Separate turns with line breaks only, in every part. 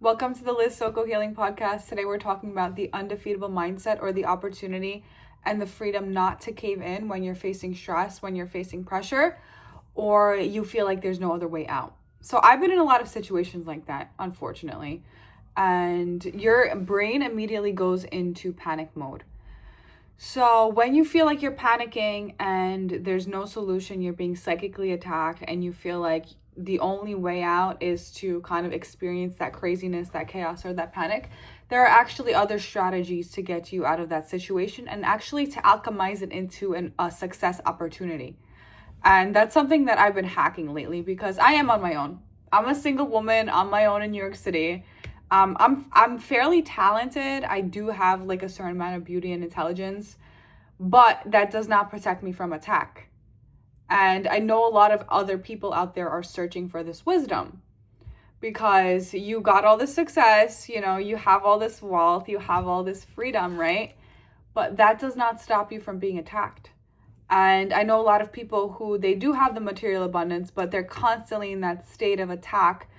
Welcome to the Soko Healing Podcast. Today we're talking about the undefeatable mindset, or the opportunity and the freedom not to cave in when you're facing stress, when you're facing pressure, or you feel like there's no other way out. So I've been in a lot of situations like that, unfortunately, and your brain immediately goes into panic mode. So when you feel like you're panicking and there's no solution, you're being psychically attacked, and you feel like the only way out is to kind of experience that craziness, that chaos, or that panic, there are actually other strategies to get you out of that situation and actually to alchemize it into a success opportunity. And that's something that I've been hacking lately because I am on my own. I'm a single woman on my own in New York City. I'm fairly talented. I do have like a certain amount of beauty and intelligence, but that does not protect me from attack. And I know a lot of other people out there are searching for this wisdom because you got all this success, you have all this wealth, you have all this freedom, right? But that does not stop you from being attacked. And I know a lot of people who they do have the material abundance, but they're constantly in that state of attack.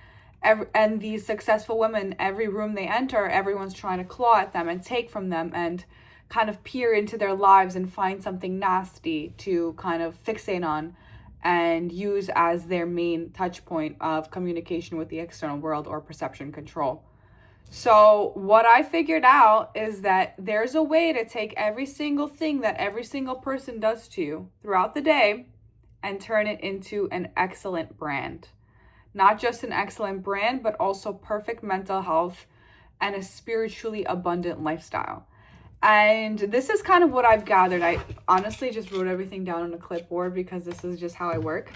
And these successful women, every room they enter, everyone's trying to claw at them and take from them and kind of peer into their lives and find something nasty to kind of fixate on and use as their main touch point of communication with the external world or perception control. So what I figured out is that there's a way to take every single thing that every single person does to you throughout the day and turn it into an excellent brand. Not just an excellent brand, but also perfect mental health and a spiritually abundant lifestyle. And this is kind of what I've gathered. I honestly just wrote everything down on a clipboard because this is just how I work.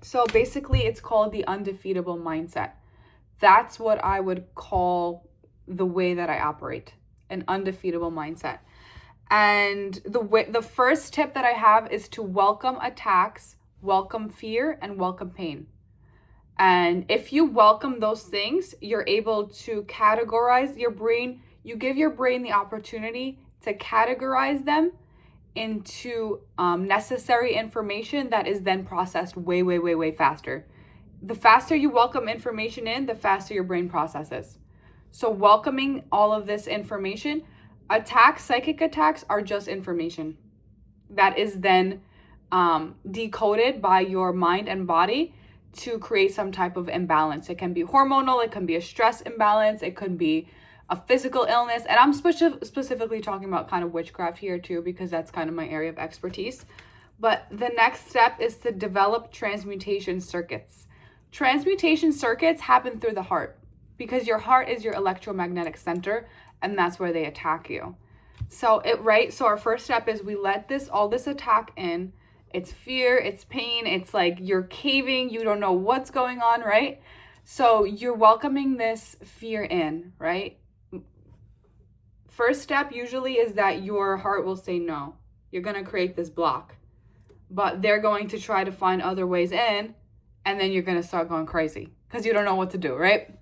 So basically, it's called the undefeatable mindset. That's what I would call the way that I operate, an undefeatable mindset. And the first tip that I have is to welcome attacks, welcome fear, and welcome pain. And if you welcome those things, you're able to categorize your brain. You give your brain the opportunity to categorize them into necessary information that is then processed way, way, way, way faster. The faster you welcome information in, the faster your brain processes. So welcoming all of this information, psychic attacks are just information that is then decoded by your mind and body to create some type of imbalance. It can be hormonal, it can be a stress imbalance, it could be a physical illness. And I'm specifically talking about kind of witchcraft here too, because that's kind of my area of expertise. But the next step is to develop transmutation circuits. Transmutation circuits happen through the heart because your heart is your electromagnetic center, and that's where they attack you. So our first step is we let all this attack in. It's fear, it's pain, it's like you're caving, you don't know what's going on, right? So you're welcoming this fear in, right? First step usually is that your heart will say no. You're going to create this block, but they're going to try to find other ways in, and then you're going to start going crazy because you don't know what to do, right?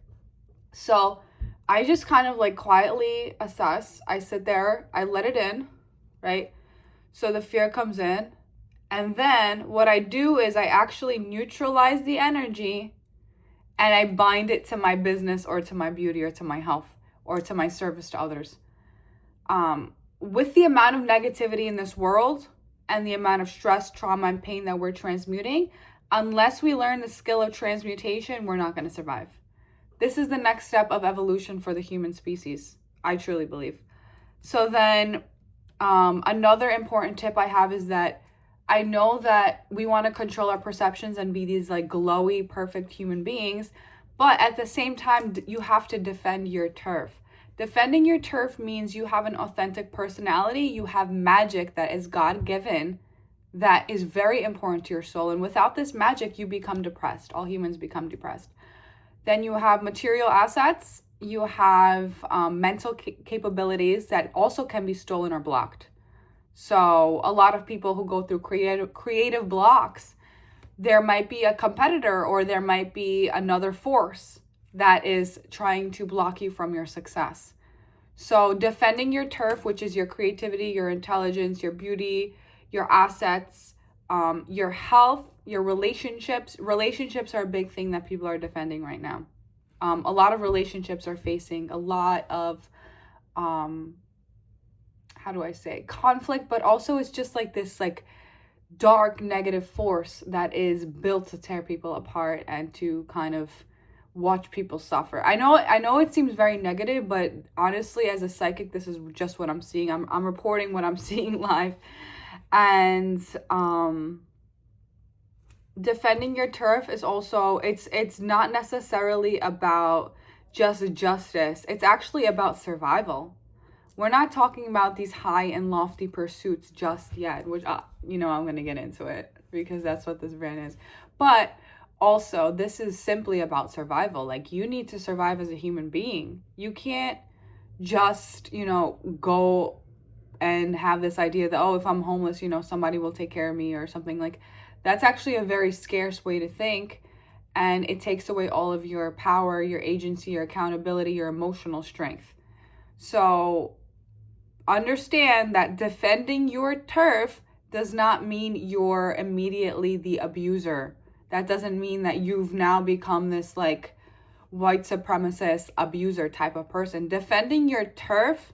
So I just kind of like quietly assess. I sit there, I let it in, right? So the fear comes in. And then what I do is I actually neutralize the energy and I bind it to my business or to my beauty or to my health or to my service to others. With the amount of negativity in this world and the amount of stress, trauma, and pain that we're transmuting, unless we learn the skill of transmutation, we're not going to survive. This is the next step of evolution for the human species, I truly believe. So then another important tip I have is that I know that we want to control our perceptions and be these like glowy, perfect human beings, but at the same time, you have to defend your turf. Defending your turf means you have an authentic personality, you have magic that is God-given, that is very important to your soul. And without this magic, you become depressed. All humans become depressed. Then you have material assets, you have mental capabilities that also can be stolen or blocked. So a lot of people who go through creative blocks, there might be a competitor or there might be another force that is trying to block you from your success. So defending your turf, which is your creativity, your intelligence, your beauty, your assets, your health, your relationships. Relationships are a big thing that people are defending right now. A lot of relationships are facing a lot of, how do I say, conflict, but also it's just like this like dark negative force that is built to tear people apart and to kind of watch people suffer. I know it seems very negative, but honestly, as a psychic, this is just what I'm seeing. I'm reporting what I'm seeing live. And defending your turf is also, it's not necessarily about just justice. It's actually about survival. We're not talking about these high and lofty pursuits just yet, which, I'm going to get into it because that's what this brand is. But also, this is simply about survival. Like, you need to survive as a human being. You can't just, go and have this idea that, oh, if I'm homeless, somebody will take care of me or something. Like, that's actually a very scarce way to think. And it takes away all of your power, your agency, your accountability, your emotional strength. So understand that defending your turf does not mean you're immediately the abuser. That doesn't mean that you've now become this like white supremacist abuser type of person. Defending your turf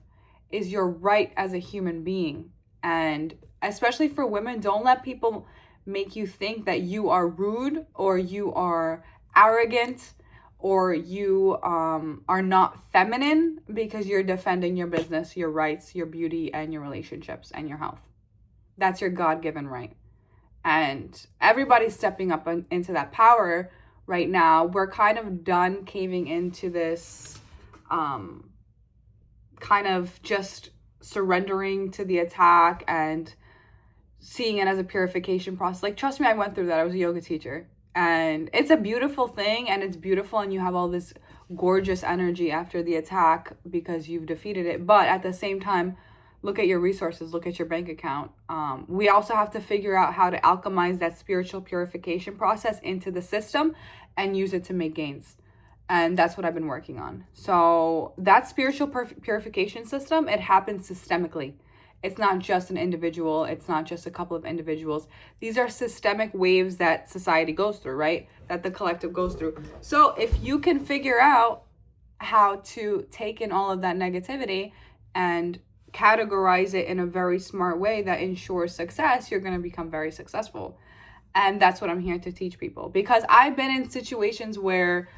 is your right as a human being. And especially for women, don't let people make you think that you are rude or you are arrogant or you are not feminine because you're defending your business, your rights, your beauty, and your relationships and your health. That's your God-given right. And everybody's stepping up into that power right now. We're kind of done caving into this kind of just surrendering to the attack and seeing it as a purification process. Like, trust me, I went through that. I was a yoga teacher. And it's a beautiful thing, and it's beautiful, and you have all this gorgeous energy after the attack because you've defeated it. But at the same time, look at your resources, look at your bank account. We also have to figure out how to alchemize that spiritual purification process into the system and use it to make gains. And that's what I've been working on. So that spiritual purification system, it happens systemically. It's not just an individual. It's not just a couple of individuals. These are systemic waves that society goes through, right? That the collective goes through. So if you can figure out how to take in all of that negativity and categorize it in a very smart way that ensures success, you're going to become very successful. And that's what I'm here to teach people. Because I've been in situations where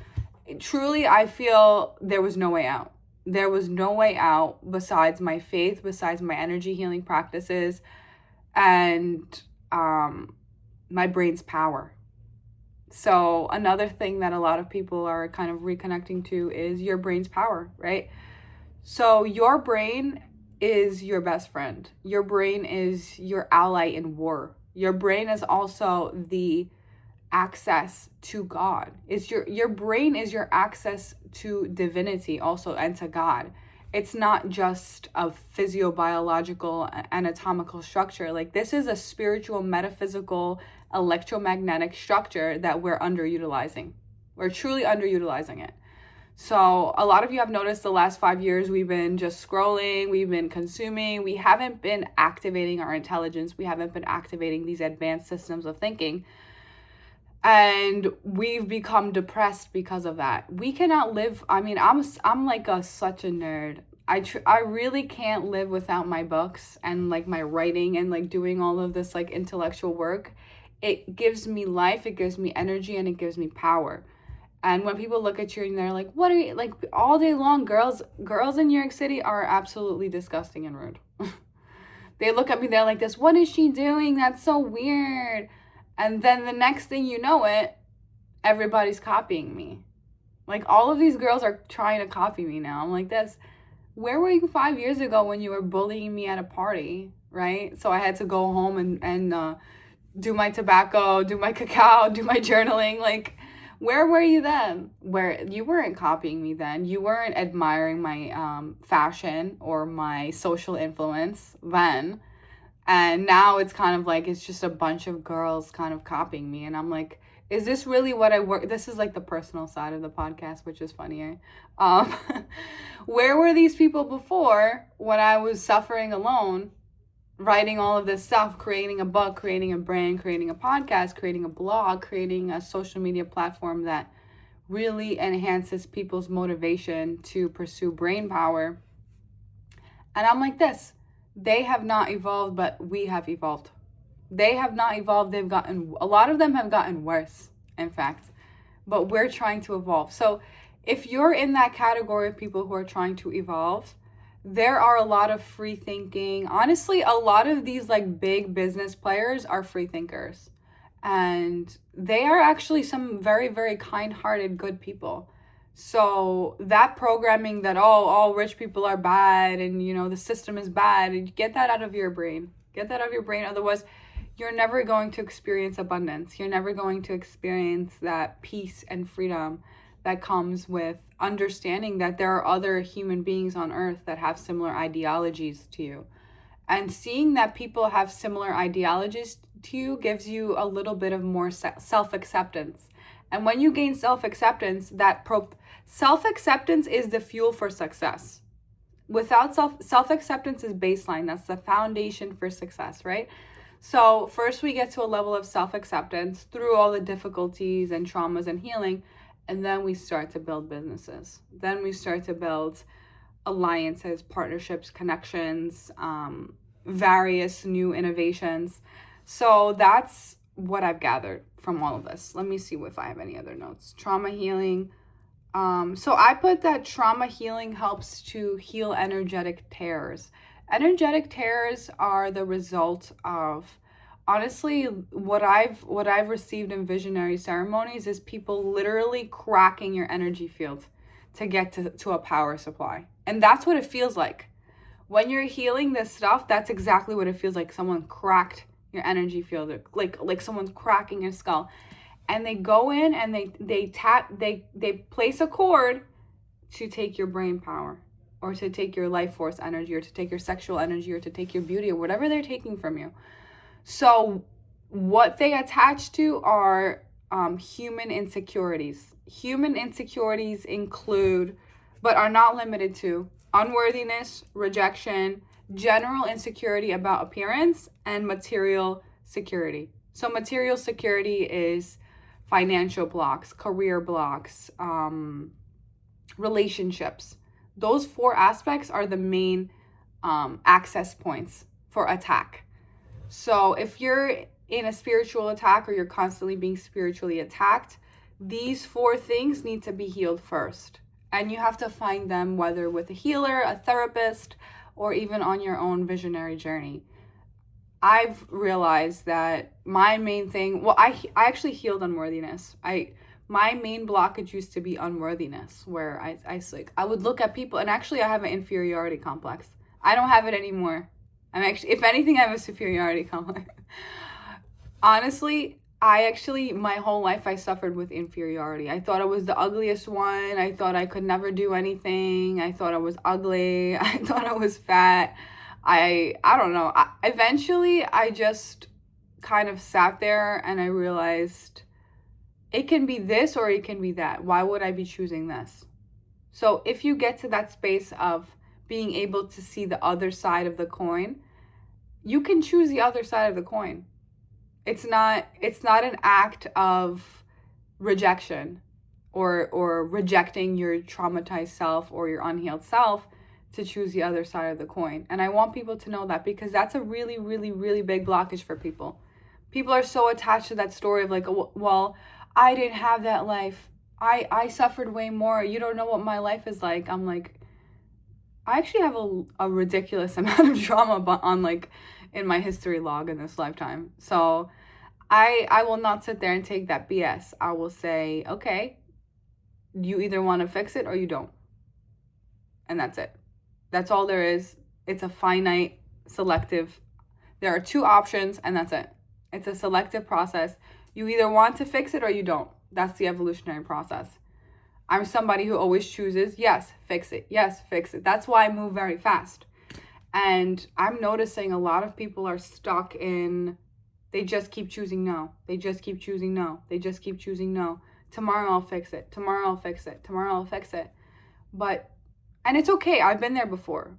truly I feel there was no way out. There was no way out besides my faith, besides my energy healing practices, and my brain's power. So another thing that a lot of people are kind of reconnecting to is your brain's power, right? So your brain is your best friend. Your brain is your ally in war. Your brain is also the access to God. It's your brain is your access to divinity also, and to God. It's not just a physiobiological anatomical structure. Like, this is a spiritual, metaphysical, electromagnetic structure that we're underutilizing. We're truly underutilizing it. So a lot of you have noticed the last 5 years we've been just scrolling, we've been consuming, we haven't been activating our intelligence, we haven't been activating these advanced systems of thinking. And we've become depressed because of that. We cannot live. I mean, I'm like such a nerd. I really can't live without my books and like my writing and like doing all of this like intellectual work. It gives me life, it gives me energy, and it gives me power. And when people look at you and they're like, what are you, like, all day long, girls in New York City are absolutely disgusting and rude. They look at me, they're like this, what is she doing? That's so weird. And then the next thing you know it, everybody's copying me. Like, all of these girls are trying to copy me now. I'm like this. Where were you 5 years ago when you were bullying me at a party, right? So I had to go home and do my tobacco, do my cacao, do my journaling. Like, where were you then? Where you weren't copying me then. You weren't admiring my fashion or my social influence then. And now it's kind of like, it's just a bunch of girls kind of copying me. And I'm like, is this really what I work? This is like the personal side of the podcast, which is funnier. Where were these people before when I was suffering alone, writing all of this stuff, creating a book, creating a brand, creating a podcast, creating a blog, creating a social media platform that really enhances people's motivation to pursue brain power. And I'm like this, they have not evolved, but we have evolved. They have not evolved, a lot of them have gotten worse, in fact, but we're trying to evolve. So if you're in that category of people who are trying to evolve, there are a lot of free thinking. Honestly, a lot of these like big business players are free thinkers. And they are actually some very, very kind-hearted, good people. So that programming that all rich people are bad and the system is bad, get that out of your brain. Get that out of your brain. Otherwise, you're never going to experience abundance. You're never going to experience that peace and freedom that comes with understanding that there are other human beings on earth that have similar ideologies to you. And seeing that people have similar ideologies to you gives you a little bit of more self-acceptance. And when you gain self-acceptance, self-acceptance is the fuel for success. Without self-acceptance is baseline. That's the foundation for success, right? So first we get to a level of self-acceptance through all the difficulties and traumas and healing, and then we start to build businesses. Then we start to build alliances, partnerships, connections, various new innovations. So that's what I've gathered from all of this. Let me see if I have any other notes. Trauma healing. So I put that trauma healing helps to heal energetic tears. Energetic tears are the result of, honestly, what I've received in visionary ceremonies is people literally cracking your energy field to get to a power supply. And that's what it feels like. When you're healing this stuff, that's exactly what it feels like. Someone cracked your energy field, like someone's cracking your skull. And they go in and they place a cord to take your brain power, or to take your life force energy, or to take your sexual energy, or to take your beauty, or whatever they're taking from you. So what they attach to are human insecurities. Human insecurities include, but are not limited to, unworthiness, rejection, general insecurity about appearance, and material security. So material security is financial blocks, career blocks, relationships. Those 4 aspects are the main access points for attack. So if you're in a spiritual attack, or you're constantly being spiritually attacked, these 4 things need to be healed first. And you have to find them, whether with a healer, a therapist, or even on your own visionary journey. I've realized that my main thing, I actually healed unworthiness. My main blockage used to be unworthiness, where I would look at people, and actually I have an inferiority complex. I don't have it anymore. If anything, I have a superiority complex. Honestly, my whole life I suffered with inferiority. I thought I was the ugliest one. I thought I could never do anything. I thought I was ugly. I thought I was fat. I don't know. Eventually, I just kind of sat there and I realized it can be this or it can be that. Why would I be choosing this? So if you get to that space of being able to see the other side of the coin, you can choose the other side of the coin. It's not an act of rejection or rejecting your traumatized self or your unhealed self to choose the other side of the coin. And I want people to know that, because that's a really, really, really big blockage for people. People are so attached to that story of like, well, I didn't have that life. I suffered way more. You don't know what my life is like. I'm like, I actually have a ridiculous amount of trauma in my history log in this lifetime. So I will not sit there and take that BS. I will say, okay, you either want to fix it or you don't. And that's it. That's all there is. It's a finite, selective. There are 2 options, and that's it. It's a selective process. You either want to fix it or you don't. That's the evolutionary process. I'm somebody who always chooses, yes, fix it. Yes, fix it. That's why I move very fast. And I'm noticing a lot of people are stuck in, they just keep choosing no. They just keep choosing no. They just keep choosing no. Tomorrow I'll fix it. Tomorrow I'll fix it. Tomorrow I'll fix it. And it's okay. I've been there before,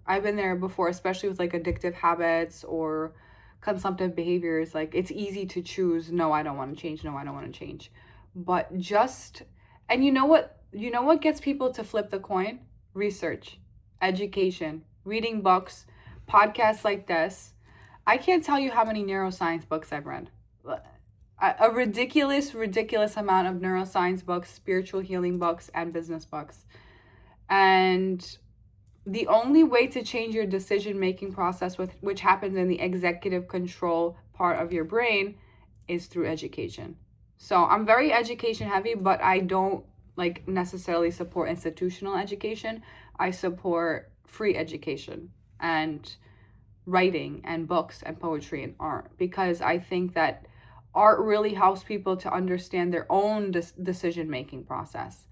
especially with like addictive habits or consumptive behaviors. Like, it's easy to choose, no, I don't want to change. No, I don't want to change. But just And you know what gets people to flip the coin? Research, education, reading books, podcasts like this. I can't tell you how many neuroscience books I've read. A ridiculous amount of neuroscience books, spiritual healing books, and business books. And the only way to change your decision-making process, which happens in the executive control part of your brain, is through education. So I'm very education heavy, but I don't like necessarily support institutional education. I support free education and writing and books and poetry and art, because I think that art really helps people to understand their own decision-making process.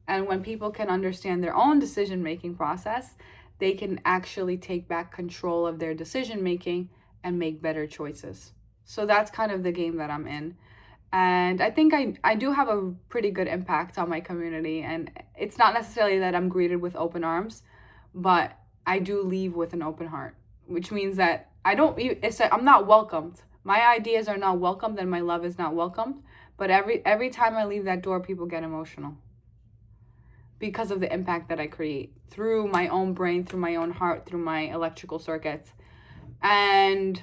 And when people can understand their own decision-making process, they can actually take back control of their decision-making and make better choices. So that's kind of the game that I'm in. And I think I do have a pretty good impact on my community. And it's not necessarily that I'm greeted with open arms, but I do leave with an open heart, which means that I'm not welcomed. My ideas are not welcomed and my love is not welcomed. But every time I leave that door, people get emotional because of the impact that I create through my own brain, through my own heart, through my electrical circuits. And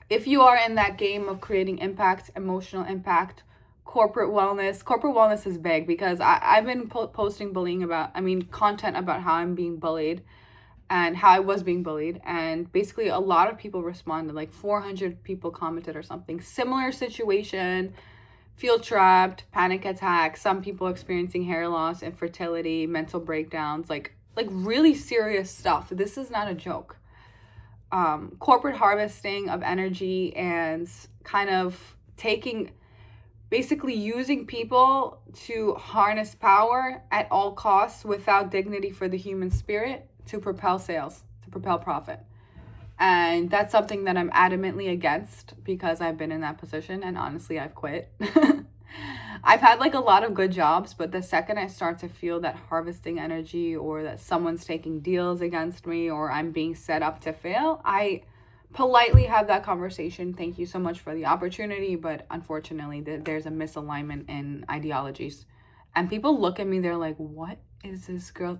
if you are in that game of creating impact, emotional impact, corporate wellness is big, because I've been posting content about how I'm being bullied and how I was being bullied. And basically a lot of people responded, like 400 people commented or something. Similar situation, feel trapped, panic attacks, some people experiencing hair loss, infertility, mental breakdowns, like really serious stuff. This is not a joke. Corporate harvesting of energy and kind of basically using people to harness power at all costs without dignity for the human spirit to propel sales, to propel profit. And that's something that I'm adamantly against, because I've been in that position and honestly I've quit. I've had like a lot of good jobs, but the second I start to feel that harvesting energy, or that someone's taking deals against me, or I'm being set up to fail, I politely have that conversation. Thank you so much for the opportunity, but unfortunately there's a misalignment in ideologies. And people look at me, they're like, what is this girl?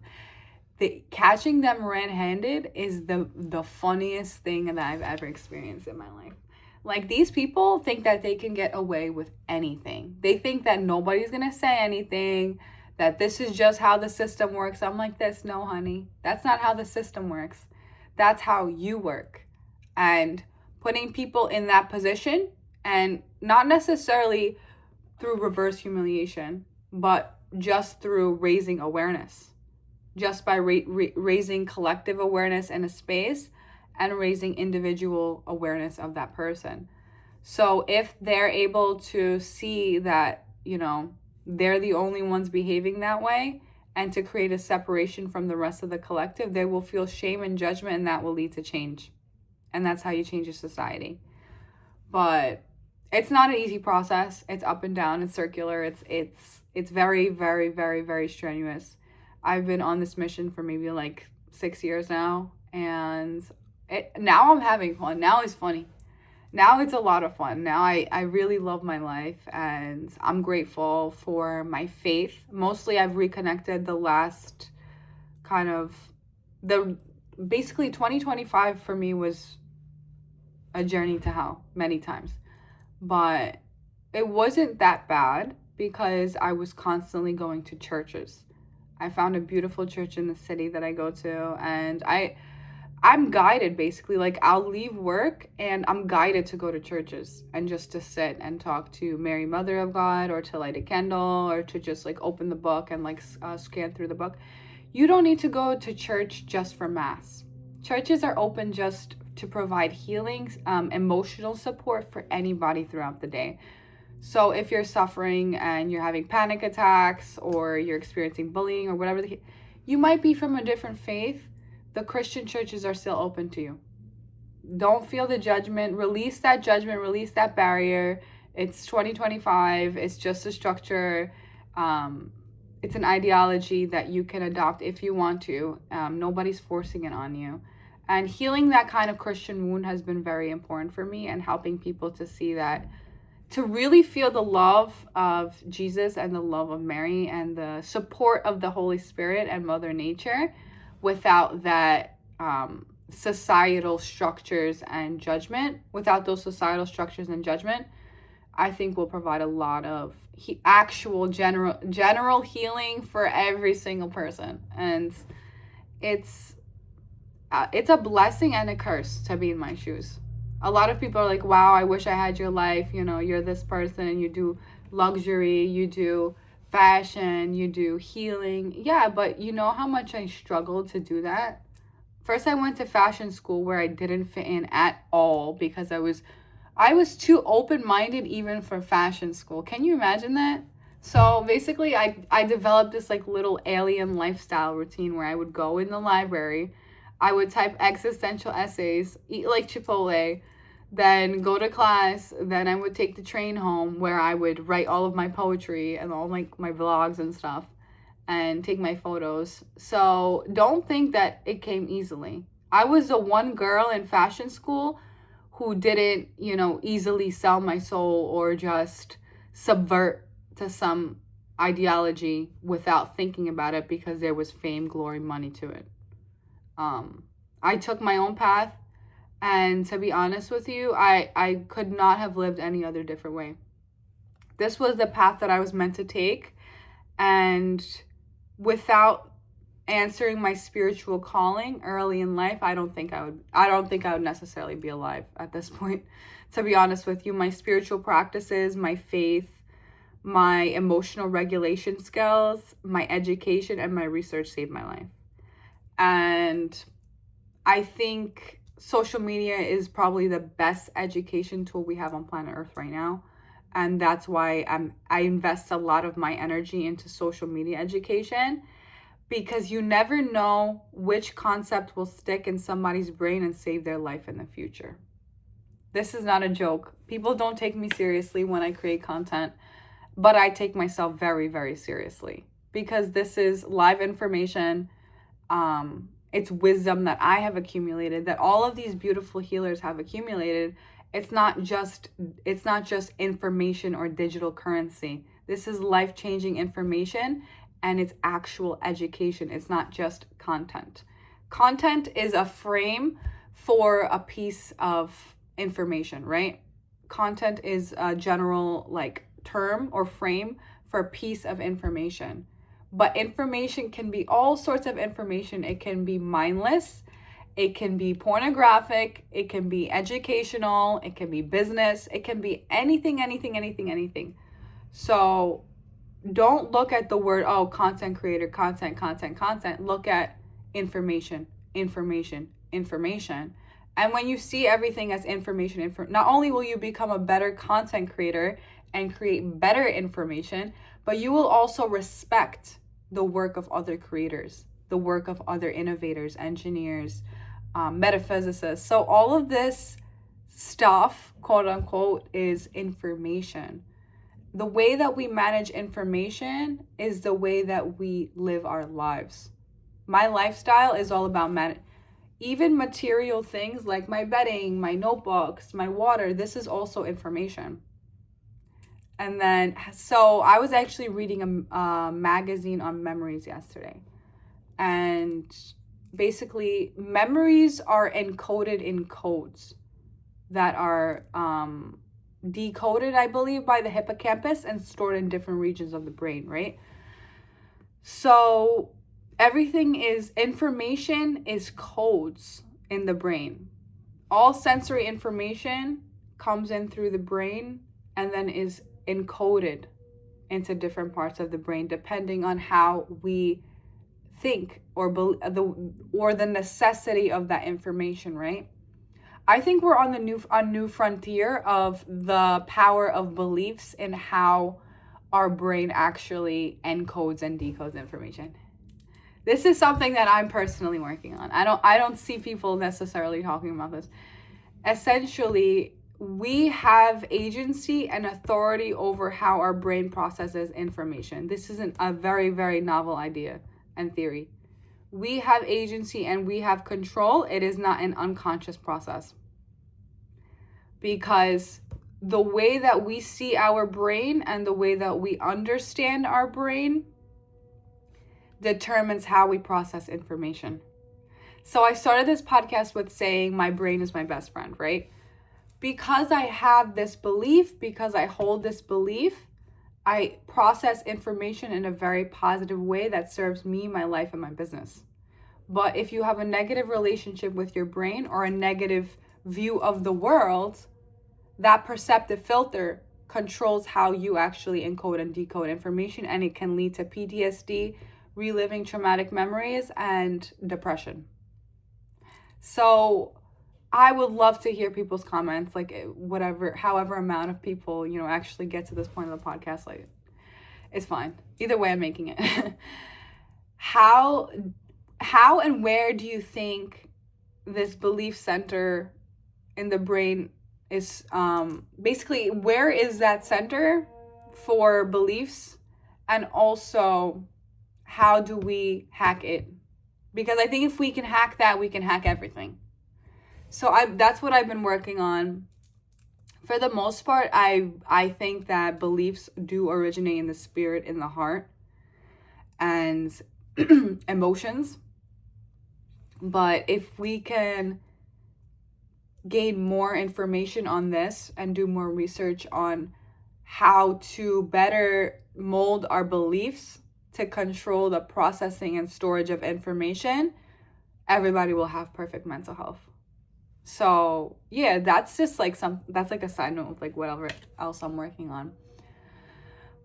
Catching them red-handed is the funniest thing that I've ever experienced in my life. Like, these people think that they can get away with anything. They think that nobody's gonna say anything, that this is just how the system works. I'm like, no, honey, that's not how the system works. That's how you work. And putting people in that position, and not necessarily through reverse humiliation, but just through raising awareness. Just by raising collective awareness in a space and raising individual awareness of that person. So if they're able to see that, they're the only ones behaving that way, and to create a separation from the rest of the collective, they will feel shame and judgment, and that will lead to change. And that's how you change your society. But it's not an easy process. It's up and down. It's circular. It's very, very, very, very strenuous. I've been on this mission for maybe like 6 years now, and now I'm having fun. Now it's funny. Now it's a lot of fun. Now I really love my life, and I'm grateful for my faith. Mostly I've reconnected the last basically 2025 for me was a journey to hell many times. But it wasn't that bad, because I was constantly going to churches. I found a beautiful church in the city that I go to, and I'm guided, basically. Like, I'll leave work and I'm guided to go to churches and just to sit and talk to Mary, Mother of God, or to light a candle, or to just like open the book and scan through the book. You don't need to go to church just for mass. Churches are open just to provide healings, emotional support for anybody throughout the day. So if you're suffering and you're having panic attacks, or you're experiencing bullying, or whatever, you might be from a different faith, the Christian churches are still open to you. Don't feel the judgment. Release that judgment. Release that barrier. It's 2025. It's just a structure. It's an ideology that you can adopt if you want to. Nobody's forcing it on you. And healing that kind of Christian wound has been very important for me, and helping people to see that to really feel the love of Jesus and the love of Mary and the support of the Holy Spirit and Mother Nature without that societal structures and judgment, without those societal structures and judgment, I think will provide a lot of actual general healing for every single person. And it's a blessing and a curse to be in my shoes. A lot of people are like, wow, I wish I had your life. You know, you're this person, you do luxury, you do fashion, you do healing. Yeah, but you know how much I struggled to do that? First, I went to fashion school where I didn't fit in at all because I was too open-minded even for fashion school. Can you imagine that? So basically, I developed this like little alien lifestyle routine where I would go in the library, I would type existential essays, eat like Chipotle, then go to class, then I would take the train home where I would write all of my poetry and all like my vlogs and stuff and take my photos. So don't think that it came easily. I was the one girl in fashion school who didn't, easily sell my soul or just subvert to some ideology without thinking about it because there was fame, glory, money to it. I took my own path, and to be honest with you, I could not have lived any other different way. This was the path that I was meant to take, and without answering my spiritual calling early in life, I don't think I would necessarily be alive at this point. To be honest with you, my spiritual practices, my faith, my emotional regulation skills, my education, and my research saved my life. And I think social media is probably the best education tool we have on planet Earth right now. And that's why I invest a lot of my energy into social media education, because you never know which concept will stick in somebody's brain and save their life in the future. This is not a joke. People don't take me seriously when I create content, but I take myself very, very seriously because this is live information. It's wisdom that I have accumulated, that all of these beautiful healers have accumulated. It's not just information or digital currency. This is life-changing information, and it's actual education. It's not just content. Content is a frame for a piece of information, right? Content is a general term or frame for a piece of information. But information can be all sorts of information. It can be mindless. It can be pornographic. It can be educational. It can be business. It can be anything. So don't look at the word, content creator, content. Look at information. And when you see everything as information, not only will you become a better content creator and create better information, but you will also respect the work of other creators, the work of other innovators, engineers, metaphysicists. So all of this stuff, quote unquote, is information. The way that we manage information is the way that we live our lives. My lifestyle is all about even material things like my bedding, my notebooks, my water. This is also information. And then, so I was actually reading a magazine on memories yesterday. And basically, memories are encoded in codes that are decoded, I believe, by the hippocampus and stored in different regions of the brain, right? So information is codes in the brain. All sensory information comes in through the brain and then is encoded into different parts of the brain depending on how we think or the necessity of that information, right? I think we're on a new frontier of the power of beliefs and how our brain actually encodes and decodes information. This is something that I'm personally working on. I don't see people necessarily talking about this. Essentially, we have agency and authority over how our brain processes information. This isn't a very, very novel idea and theory. We have agency and we have control. It is not an unconscious process. Because the way that we see our brain and the way that we understand our brain determines how we process information. So I started this podcast with saying my brain is my best friend, right? Because I have this belief, because I hold this belief, I process information in a very positive way that serves me, my life, and my business. But if you have a negative relationship with your brain or a negative view of the world, that perceptive filter controls how you actually encode and decode information, and it can lead to PTSD, reliving traumatic memories, and depression. So I would love to hear people's comments, like however amount of people, actually get to this point of the podcast. Like, it's fine. Either way, I'm making it. How and where do you think this belief center in the brain is, basically, where is that center for beliefs? And also, how do we hack it? Because I think if we can hack that, we can hack everything. So that's what I've been working on. For the most part, I think that beliefs do originate in the spirit, in the heart, and emotions. But if we can gain more information on this and do more research on how to better mold our beliefs to control the processing and storage of information, everybody will have perfect mental health. So yeah, that's just like that's like a side note of like whatever else I'm working on.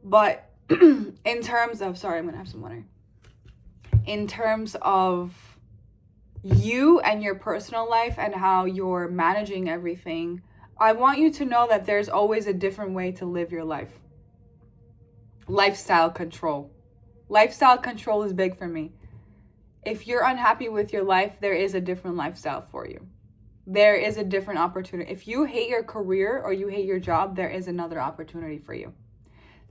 But in terms of, sorry, I'm gonna have some water. In terms of you and your personal life and how you're managing everything, I want you to know that there's always a different way to live your life. Lifestyle control. Lifestyle control is big for me. If you're unhappy with your life, there is a different lifestyle for you. There is a different opportunity. If you hate your career or you hate your job, there is another opportunity for you.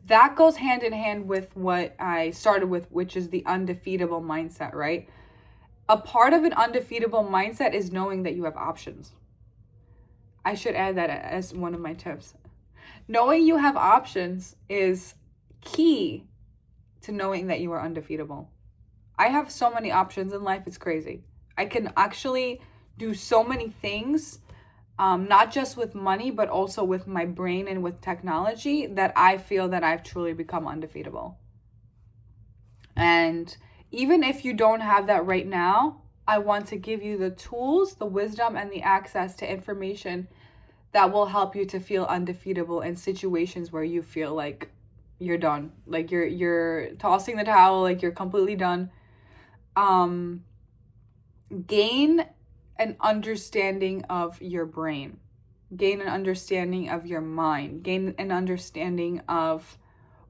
That goes hand in hand with what I started with, which is the undefeatable mindset, right? A part of an undefeatable mindset is knowing that you have options. I should add that as one of my tips. Knowing you have options is key to knowing that you are undefeatable. I have so many options in life, it's crazy. I can actually do so many things, not just with money, but also with my brain and with technology, that I feel that I've truly become undefeatable. And even if you don't have that right now, I want to give you the tools, the wisdom, and the access to information that will help you to feel undefeatable in situations where you feel like you're done, like you're tossing the towel, like you're completely done. Gain an understanding of your brain, gain an understanding of your mind, gain an understanding of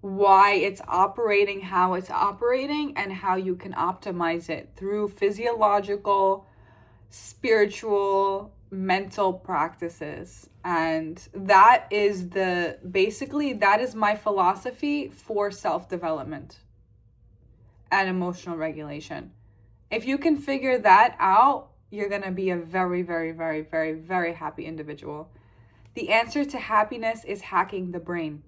why it's operating, how it's operating, and how you can optimize it through physiological, spiritual, mental practices. And that is that is my philosophy for self-development and emotional regulation. If you can figure that out, you're going to be a very, very, very, very, very happy individual. The answer to happiness is hacking the brain.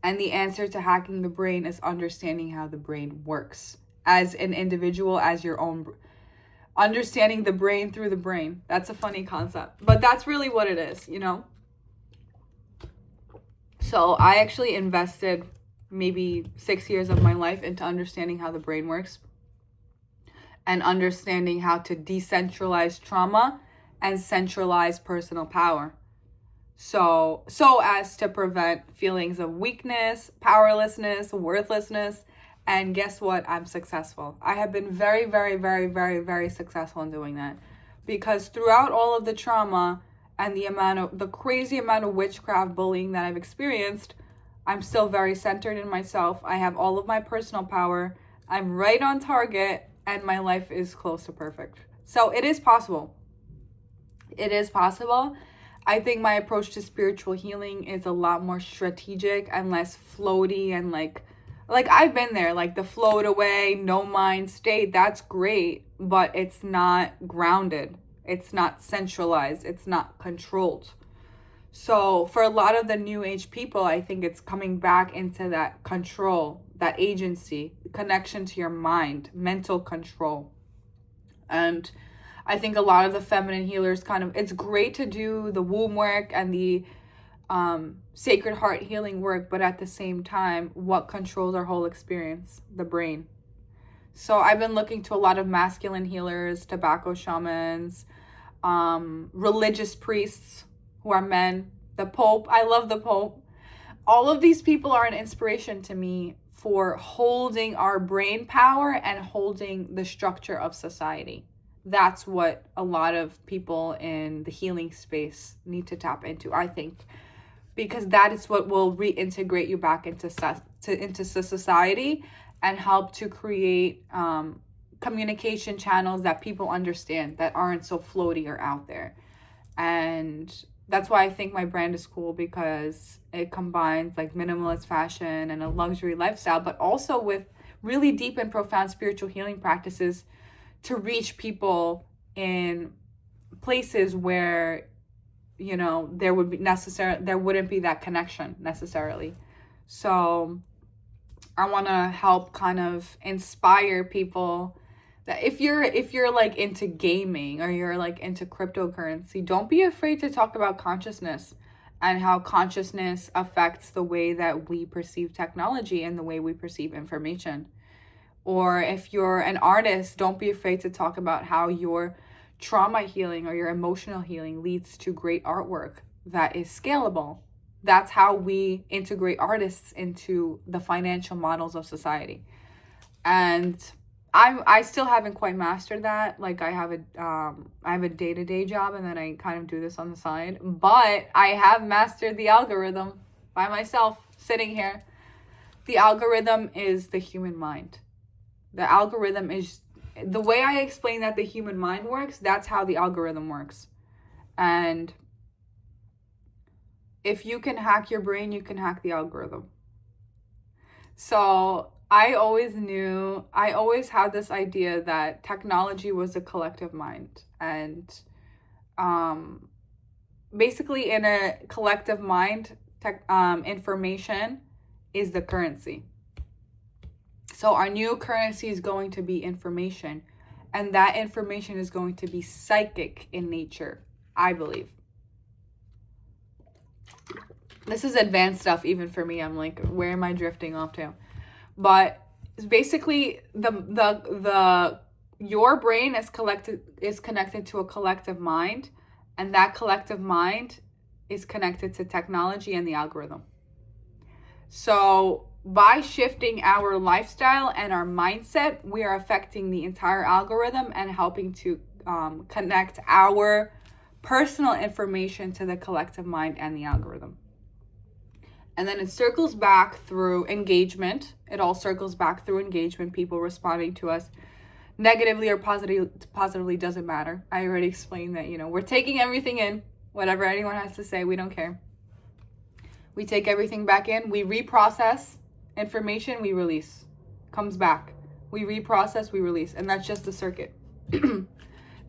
And the answer to hacking the brain is understanding how the brain works as an individual, as your own, understanding the brain through the brain. That's a funny concept, but that's really what it is, So I actually invested maybe 6 years of my life into understanding how the brain works and understanding how to decentralize trauma and centralize personal power. So as to prevent feelings of weakness, powerlessness, worthlessness. And guess what? I'm successful. I have been very, very, very, very, very successful in doing that. Because throughout all of the trauma and the crazy amount of witchcraft bullying that I've experienced, I'm still very centered in myself. I have all of my personal power. I'm right on target, and my life is close to perfect. So it is possible. It is possible. I think my approach to spiritual healing is a lot more strategic and less floaty and like I've been there, like the float away, no mind state. That's great, but it's not grounded. It's not centralized. It's not controlled. So for a lot of the new age people, I think it's coming back into that control, that agency, connection to your mind, mental control. And I think a lot of the feminine healers it's great to do the womb work and the sacred heart healing work, but at the same time, what controls our whole experience? The brain. So I've been looking to a lot of masculine healers, tobacco shamans, religious priests who are men, the Pope. I love the Pope. All of these people are an inspiration to me for holding our brain power and holding the structure of society. That's what a lot of people in the healing space need to tap into, I think, because that is what will reintegrate you back into society and help to create communication channels that people understand, that aren't so floaty or out there. And that's why I think my brand is cool, because it combines like minimalist fashion and a luxury lifestyle, but also with really deep and profound spiritual healing practices to reach people in places where, you know, there wouldn't be that connection necessarily. So I want to help kind of inspire people that if you're like into gaming or you're like into cryptocurrency, don't be afraid to talk about consciousness and how consciousness affects the way that we perceive technology and the way we perceive information. Or if you're an artist, don't be afraid to talk about how your trauma healing or your emotional healing leads to great artwork that is scalable. That's how we integrate artists into the financial models of society. And I still haven't quite mastered that. Like I have a day-to-day job, and then I kind of do this on the side. But I have mastered the algorithm by myself, sitting here. The algorithm is the human mind. The algorithm is the way I explain that the human mind works. That's how the algorithm works. And if you can hack your brain, you can hack the algorithm. So I always had this idea that technology was a collective mind. And basically in a collective mind, information is the currency. So our new currency is going to be information. And that information is going to be psychic in nature, I believe. This is advanced stuff even for me. I'm like, where am I drifting off to? But basically your brain is connected to a collective mind, and that collective mind is connected to technology and the algorithm. So by shifting our lifestyle and our mindset, we are affecting the entire algorithm and helping to connect our personal information to the collective mind and the algorithm. And then it circles back through engagement. It all circles back through engagement, people responding to us negatively or positively doesn't matter. I already explained that, we're taking everything in, whatever anyone has to say, we don't care. We take everything back in, we reprocess information, we release. Comes back. We reprocess, we release. And that's just the circuit.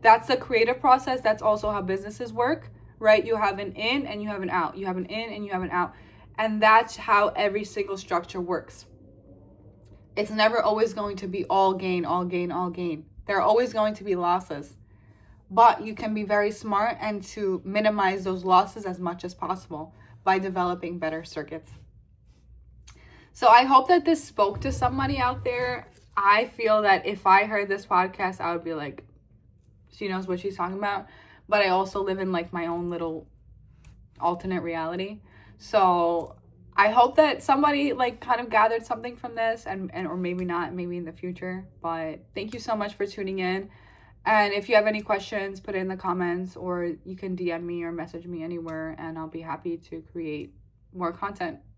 That's the creative process. That's also how businesses work, right? You have an in and you have an out. You have an in and you have an out. And that's how every single structure works. It's never always going to be all gain, all gain, all gain. There are always going to be losses. But you can be very smart and to minimize those losses as much as possible by developing better circuits. So I hope that this spoke to somebody out there. I feel that if I heard this podcast, I would be like, she knows what she's talking about. But I also live in like my own little alternate reality. So I hope that somebody like kind of gathered something from this and or maybe not, maybe in the future. But thank you so much for tuning in. And if you have any questions, put it in the comments, or you can DM me or message me anywhere, and I'll be happy to create more content.